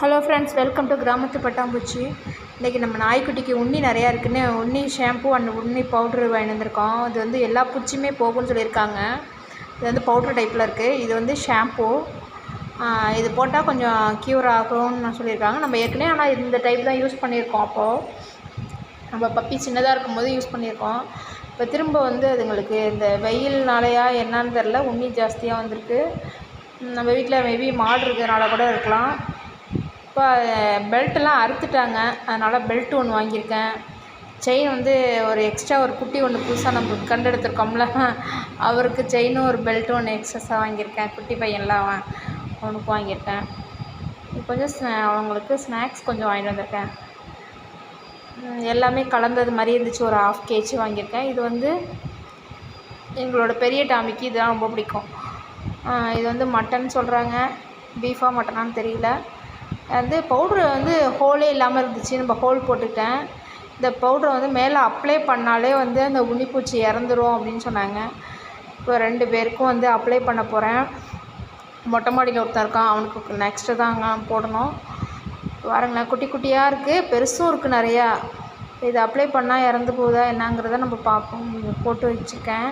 Hello friends, welcome to கிராமத்து பட்டாம்பூச்சி. இன்றைக்கி நம்ம நாய்க்குட்டிக்கு உண்ணி நிறையா இருக்குன்னு உண்ணி ஷாம்பு அண்ட் உண்ணி பவுட்ரு வாங்கி வந்திருக்கோம். இது வந்து எல்லா பூச்சியுமே போகும்னு சொல்லியிருக்காங்க. இது வந்து பவுட்ரு டைப்பில் இருக்குது. இது வந்து ஷாம்பு. இது போட்டால் கொஞ்சம் க்யூர் ஆகும்னு சொல்லியிருக்காங்க. நம்ம ஏற்கனவே ஆனால் இந்த டைப் தான் யூஸ் பண்ணியிருக்கோம். அப்போது நம்ம பப்பி சின்னதாக இருக்கும்போது யூஸ் பண்ணியிருக்கோம். இப்போ திரும்ப வந்து அதுங்களுக்கு இந்த வெயில்னாலையா என்னான்னு தெரில, உண்ணி ஜாஸ்தியாக வந்திருக்கு. நம்ம வீட்டில் மேபி மாடு இருக்கிறதுனால கூட இருக்கலாம். இப்போ பெல்ட்டெல்லாம் அறுத்துட்டாங்க, அதனால் பெல்ட் ஒன்று வாங்கியிருக்கேன். செயின் வந்து ஒரு எக்ஸ்ட்ரா ஒரு குட்டி ஒன்று புதுசாக நம்ம கண்டெடுத்துருக்கோம்ல, அவருக்கு செயினும் ஒரு பெல்ட்டும் ஒன்று எக்ஸஸாக வாங்கியிருக்கேன். குட்டி பையன்லாம் அவனுக்கு வாங்கியிருக்கேன். கொஞ்சம் அவங்களுக்கு ஸ்நாக்ஸ் கொஞ்சம் வாங்கிட்டு வந்திருக்கேன். எல்லாமே கலந்தது மாதிரி இருந்துச்சு. ஒரு 1/2 kg வாங்கியிருக்கேன். இது வந்து எங்களோட பெரிய டாமிக்கு இதெல்லாம் ரொம்ப பிடிக்கும். இது வந்து மட்டன் சொல்கிறாங்க, பீஃபா மட்டனான்னு தெரியல. வந்து பவுட்ரு வந்து ஹோலே இல்லாமல் இருந்துச்சு. நம்ம ஹோல் போட்டுட்டேன். இந்த பவுட்ரை வந்து மேலே அப்ளை பண்ணாலே வந்து அந்த உண்ணிப்பூச்சி இறந்துரும் அப்படின்னு சொன்னாங்க. இப்போ 2 பேருக்கும் வந்து அப்ளை பண்ண போகிறேன். மொட்டை மாடியில் ஒருத்தன் இருக்கான், அவனுக்கு நெக்ஸ்ட்டு தாங்க போடணும். பாருங்களேன், குட்டி குட்டியாக இருக்குது, பெருசும் இருக்குது நிறையா. இது அப்ளை பண்ணால் இறந்து போகுதா என்னங்கிறத நம்ம பார்ப்போம். போட்டு வச்சுருக்கேன்.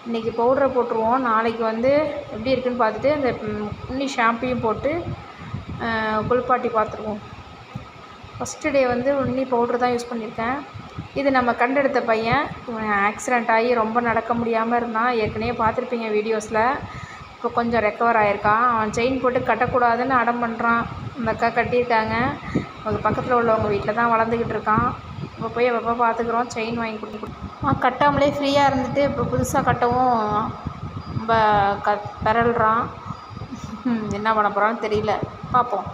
இன்றைக்கி பவுட்ரை போட்டுருவோம். நாளைக்கு வந்து எப்படி இருக்குதுன்னு பார்த்துட்டு இந்த உண்ணி ஷாம்பையும் போட்டு குளிப்பாட்டி பார்த்துருவோம். ஃபஸ்ட்டு டே வந்து உண்ணி பவுட்ரு தான் யூஸ் பண்ணியிருக்கேன். இது நம்ம கண்டெடுத்த பையன். ஆக்சிடெண்ட் ஆகி ரொம்ப நடக்க முடியாமல் இருந்தான். ஏற்கனவே பார்த்துருப்பீங்க வீடியோஸில். இப்போ கொஞ்சம் ரெக்கவர் ஆகிருக்கான். அவன் செயின் போட்டு கட்டக்கூடாதுன்னு அடம் பண்ணுறான். அந்த அக்கா கட்டியிருக்காங்க. அவங்க பக்கத்தில் உள்ளவங்க வீட்டில் தான் வளர்ந்துக்கிட்டு இருக்கான். இப்போ போய் அப்பப்போ பார்த்துக்குறோம். செயின் வாங்கி கொடுத்து கட்டாமலே ஃப்ரீயாக இருந்துட்டு இப்போ புதுசாக கட்டவும் ரொம்ப பெறல்றான். என்ன பண்ண போகிறான்னு தெரியல, பார்ப்போம்.